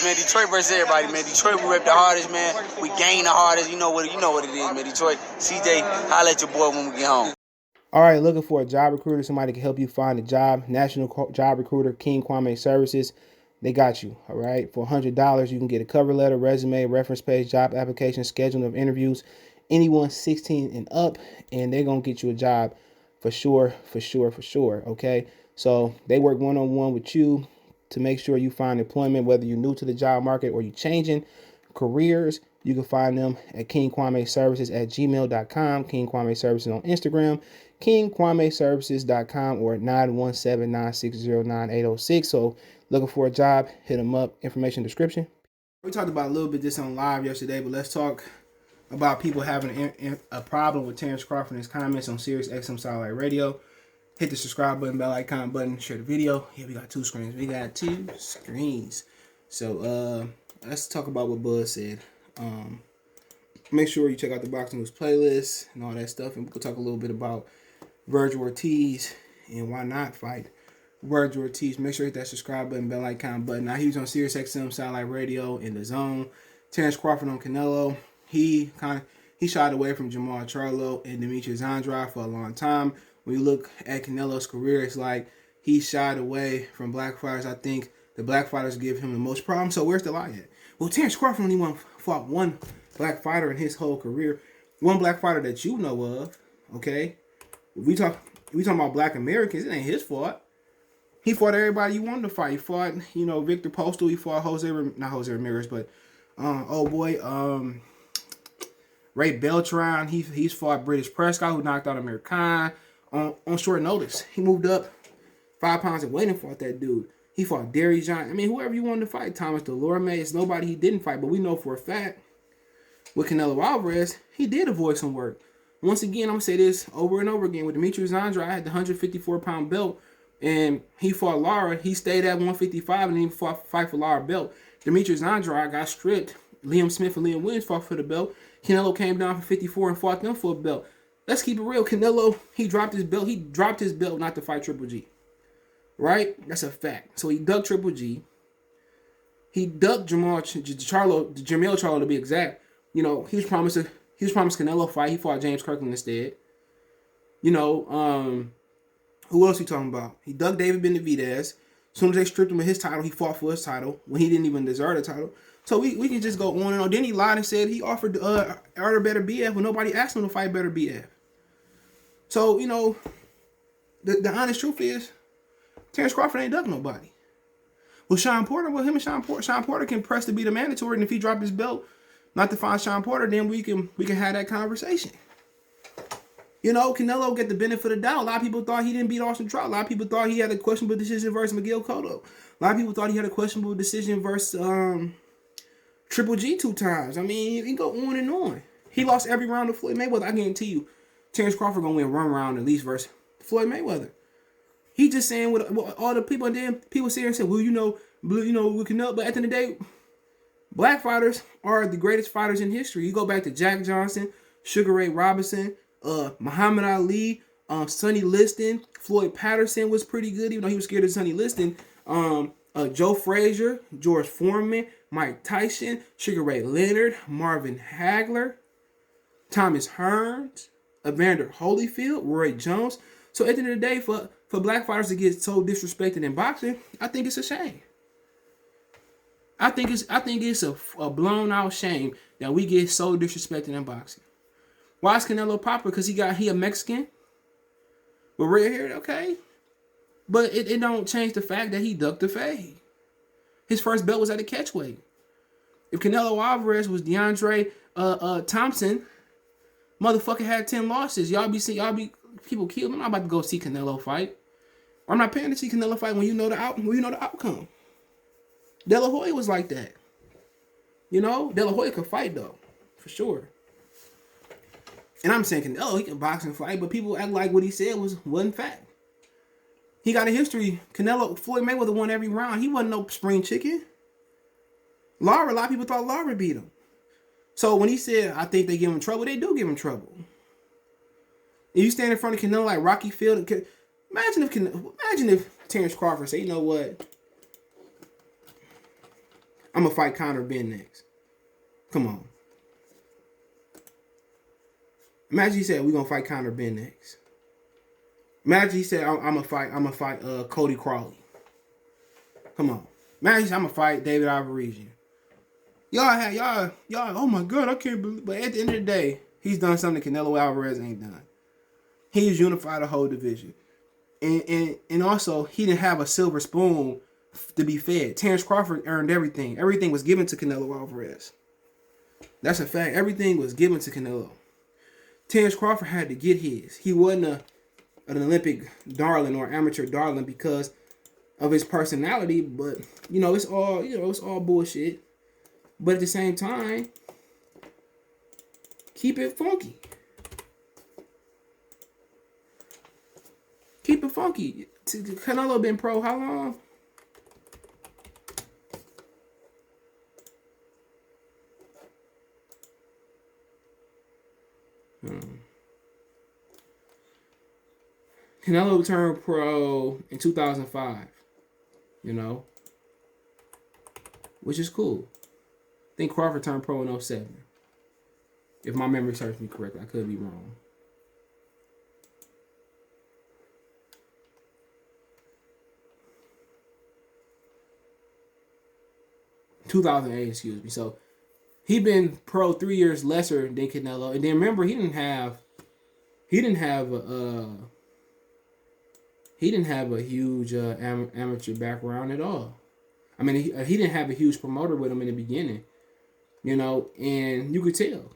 man. Detroit versus everybody, man. Detroit, we rep the hardest, man. We gain the hardest. You know what it is, man. Detroit, CJ, holla at your boy when we get home. All right, looking for a job recruiter, somebody can help you find a job. National Job Recruiter, King Kwame Services. They got you, all right? For $100, you can get a cover letter, resume, reference page, job application, scheduling of interviews. Anyone 16 and up, and they're going to get you a job for sure, okay? So they work one-on-one with you to make sure you find employment, whether you're new to the job market or you're changing careers. You can find them at kingkwameservices@gmail.com, King Kwame Services on Instagram, kingkwameservices.com, or 917-960-9806. So looking for a job, hit them up. Information description. We talked about a little bit this on live yesterday, but let's talk about people having a problem with Terence Crawford and his comments on Sirius XM Satellite Radio. Hit the subscribe button, bell icon button, share the video. Yeah, we got two screens. So let's talk about what Buzz said. Make sure you check out the Boxing News playlist and all that stuff, and we'll talk a little bit about Vergil Ortiz and why not fight Vergil Ortiz. Make sure you hit that subscribe button, bell icon button. Now, he was on Sirius XM Satellite Radio in the Zone. Terence Crawford on Canelo. He shied away from Jamal Charlo and Demetrius Andrade for a long time. When you look at Canelo's career, it's like he shied away from black fighters. I think the black fighters give him the most problems. So where's the lie at? Well, Terence Crawford only fought one black fighter in his whole career. One black fighter that you know of, okay? If we talking about black Americans, it ain't his fault. He fought everybody you wanted to fight. He fought, Victor Postal. He fought not Jose Ramirez, but Ray Beltran. He's fought British Prescott, who knocked out Amir Khan on short notice. He moved up 5 pounds and waiting fought that dude. He fought Derry John. I mean, whoever you wanted to fight, Thomas Delorme. It's nobody he didn't fight, but we know for a fact with Canelo Alvarez, he did avoid some work. Once again, I'm going to say this over and over again. With Demetrius Andrade, I had the 154-pound belt, and he fought Lara. He stayed at 155 and then fight for Lara belt. Demetrius Andrade got stripped. Liam Smith and Liam Williams fought for the belt. Canelo came down for 54 and fought them for a belt. Let's keep it real. Canelo, he dropped his belt. He dropped his belt not to fight Triple G. Right? That's a fact. So he ducked Triple G. He ducked Jamel Charlo to be exact. He was promised Canelo fight. He fought James Kirkland instead. Who else we talking about? He ducked David Benavidez. As soon as they stripped him of his title, he fought for his title when he didn't even deserve the title. So we can just go on and on. Then he lied and said he offered Better BF when nobody asked him to fight Better BF. So, the honest truth is, Terence Crawford ain't ducked nobody. Well, Sean Porter, Sean Porter can press to be the mandatory, and if he dropped his belt not to find Sean Porter, then we can have that conversation. Canelo get the benefit of the doubt. A lot of people thought he didn't beat Austin Trout. A lot of people thought he had a questionable decision versus Miguel Cotto. A lot of people thought he had a questionable decision versus Triple G 2 times. I mean, you can go on and on. He lost every round to Floyd Mayweather. I guarantee you, Terence Crawford gonna win one round at least versus Floyd Mayweather. He just saying what all the people, and then people sit here and say, well, we Canelo. But at the end of the day, black fighters are the greatest fighters in history. You go back to Jack Johnson, Sugar Ray Robinson, Muhammad Ali, Sonny Liston, Floyd Patterson was pretty good, even though he was scared of Sonny Liston. Joe Frazier, George Foreman, Mike Tyson, Sugar Ray Leonard, Marvin Hagler, Thomas Hearns, Evander Holyfield, Roy Jones. So at the end of the day, for black fighters to get so disrespected in boxing, I think it's a shame. I think it's a blown out shame that we get so disrespected in boxing. Why is Canelo popular? Because he a Mexican with red hair, okay. But it don't change the fact that he ducked the fade. His first belt was at a catchweight. If Canelo Alvarez was DeAndre Thompson, motherfucker had 10 losses. Y'all be people killed him. I'm not about to go see Canelo fight. Or I'm not paying to see Canelo fight when you know the outcome. De La Hoya was like that. De La Hoya could fight though, for sure. And I'm saying Canelo, he can box and fight, but people act like what he said wasn't fact. He got a history. Floyd Mayweather won every round. He wasn't no spring chicken. A lot of people thought Lara beat him. So when he said, I think they give him trouble, they do give him trouble. And you stand in front of Canelo like Rocky Field. Imagine if Terence Crawford said, you know what? I'm going to fight Conor Ben next. Come on. Imagine he said, we're going to fight Conor Ben next. Imagine he said, I'm going to fight Cody Crawley. Come on. Imagine he said, I'm going to fight David Alvarez. Y'all, oh my God, I can't believe. But at the end of the day, he's done something Canelo Alvarez ain't done. He's unified the whole division. And also, he didn't have a silver spoon to be fed. Terence Crawford earned everything. Everything was given to Canelo Alvarez. That's a fact. Everything was given to Canelo. Terence Crawford had to get his. He wasn't an Olympic darling or amateur darling because of his personality, but it's all bullshit. But at the same time, keep it funky. Keep it funky. Canelo been pro how long? Canelo turned pro in 2005. Which is cool. I think Crawford turned pro in 07. If my memory serves me correctly, I could be wrong. 2008, excuse me. So he been pro 3 years lesser than Canelo, and then remember he didn't have a huge amateur background at all. I mean, he didn't have a huge promoter with him in the beginning, and you could tell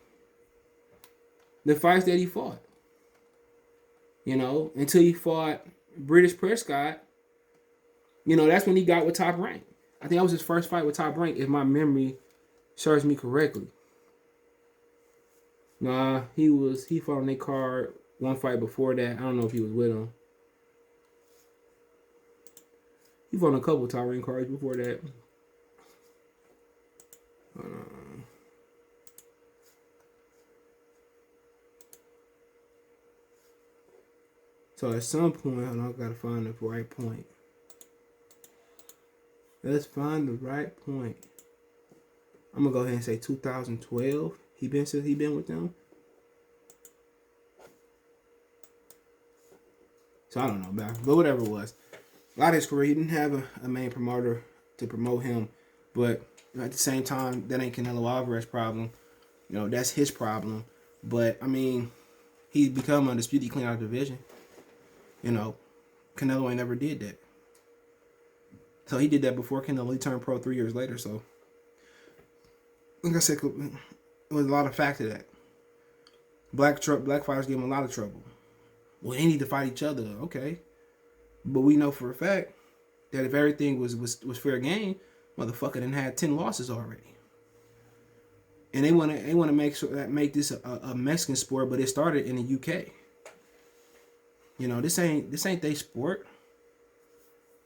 the fights that he fought. Until he fought British Prescott, that's when he got with Top Rank. I think that was his first fight with Top Rank, if my memory serves me correctly. Nah, he fought on their card one fight before that. I don't know if he was with him. He fought on a couple of Top Rank cards before that. So at some point, hold on, I gotta find the right point. Let's find the right point. I'm gonna go ahead and say 2012. He been with them. So I don't know, but whatever it was. A lot of his career, he didn't have a main promoter to promote him. But at the same time, that ain't Canelo Alvarez's problem. That's his problem. But I mean, he's become undisputed clean out the division. Canelo ain't never did that. So he did that before Canelo. He turned pro 3 years later. So, like I said, it was a lot of fact to that. Black fighters give him a lot of trouble. Well, they need to fight each other. Okay. But we know for a fact that if everything was fair game, motherfucker done had 10 losses already. And they wanna make this a Mexican sport, but it started in the UK. This ain't their sport.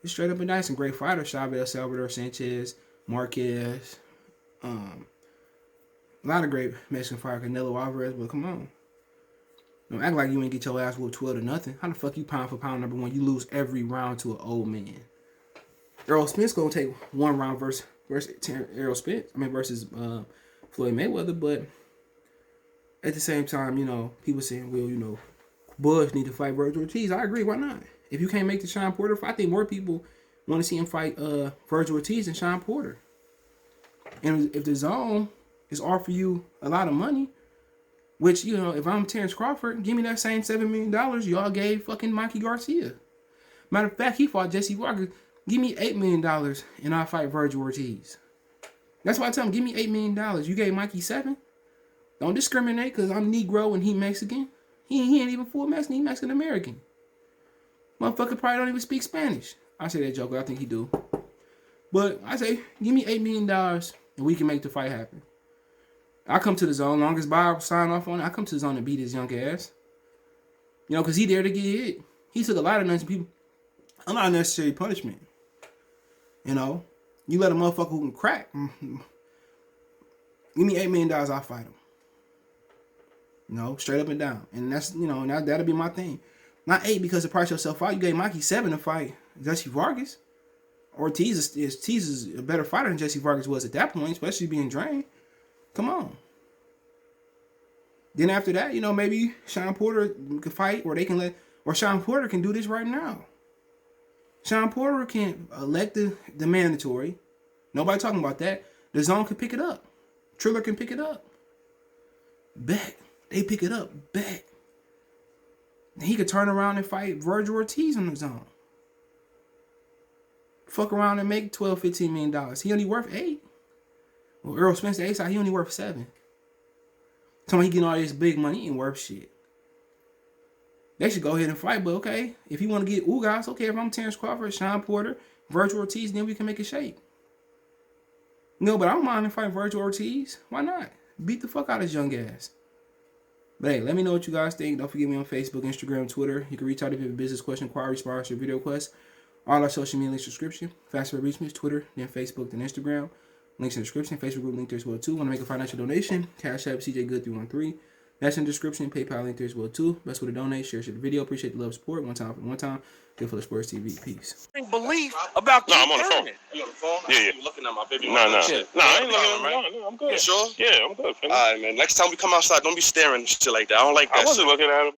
It's straight up and down. Some great fighters: Chavez, Salvador, Sanchez, Marquez. A lot of great Mexican fighters. Canelo Alvarez, but come on. Don't act like you ain't get your ass whooped 12-0. How the fuck you pound for pound number one? You lose every round to an old man. Errol Spence gonna take one round versus Errol Spence. Versus Floyd Mayweather. But at the same time, people saying, well, Bush need to fight Vergil Ortiz. I agree. Why not? If you can't make the Sean Porter fight, I think more people want to see him fight Vergil Ortiz than Sean Porter. And if the zone is offering you a lot of money, which, if I'm Terence Crawford, give me that same $7 million y'all gave fucking Mikey Garcia. Matter of fact, he fought Jesse Walker. Give me $8 million and I'll fight Vergil Ortiz. That's why I tell him, give me $8 million. You gave Mikey 7? Don't discriminate because I'm Negro and he Mexican. He ain't even full Mexican. He Mexican American. Motherfucker probably don't even speak Spanish. I say that joke, I think he do. But I say, give me $8 million and we can make the fight happen. I come to the zone, long as Bob sign off on it, I come to the zone and beat his young ass. Because he there to get hit. He took a lot of unnecessary punishment. You let a motherfucker who can crack. Give me $8 million, I'll fight him. Straight up and down. And that's, that'll be my thing. Not 8 because to price yourself out. You gave Mikey 7 to fight Jesse Vargas. Ortiz is a better fighter than Jesse Vargas was at that point, especially being drained. Come on. Then after that, maybe Sean Porter can fight, or Sean Porter can do this right now. Sean Porter can elect the mandatory. Nobody talking about that. The zone can pick it up. Triller can pick it up. Bet. They pick it up. Bet. And he could turn around and fight Vergil Ortiz on the zone. Fuck around and make $12, $15 million. He only worth 8. Well, Earl Spence, the A-side, he only worth 7. Tell me he getting all this big money, he ain't worth shit. They should go ahead and fight, but okay. If you want to get Ugas, okay, if I'm Terence Crawford, Sean Porter, Vergil Ortiz, then we can make it shake. No, but I don't mind fighting Vergil Ortiz. Why not? Beat the fuck out of his young ass. But hey, let me know what you guys think. Don't forget me on Facebook, Instagram, Twitter. You can reach out if you have a business question, inquiry, sponsor, or video request. All our social media links in the description. Faster reach me is Twitter, then Facebook, then Instagram. Links in the description. Facebook group link there as well too. Want to make a financial donation? Cash App CJGood313. That's in the description. PayPal link there as well too. Best way to donate. Share the video. Appreciate the love, support. One time. Good for the Sports TV. Peace. Belief about I'm on the phone. You on the phone? Yeah. You looking at my baby? No, I ain't looking right? No, I'm good. You sure? Yeah, I'm good. All right, man. Next time we come outside, don't be staring and shit like that. I don't like that. I wasn't looking at him.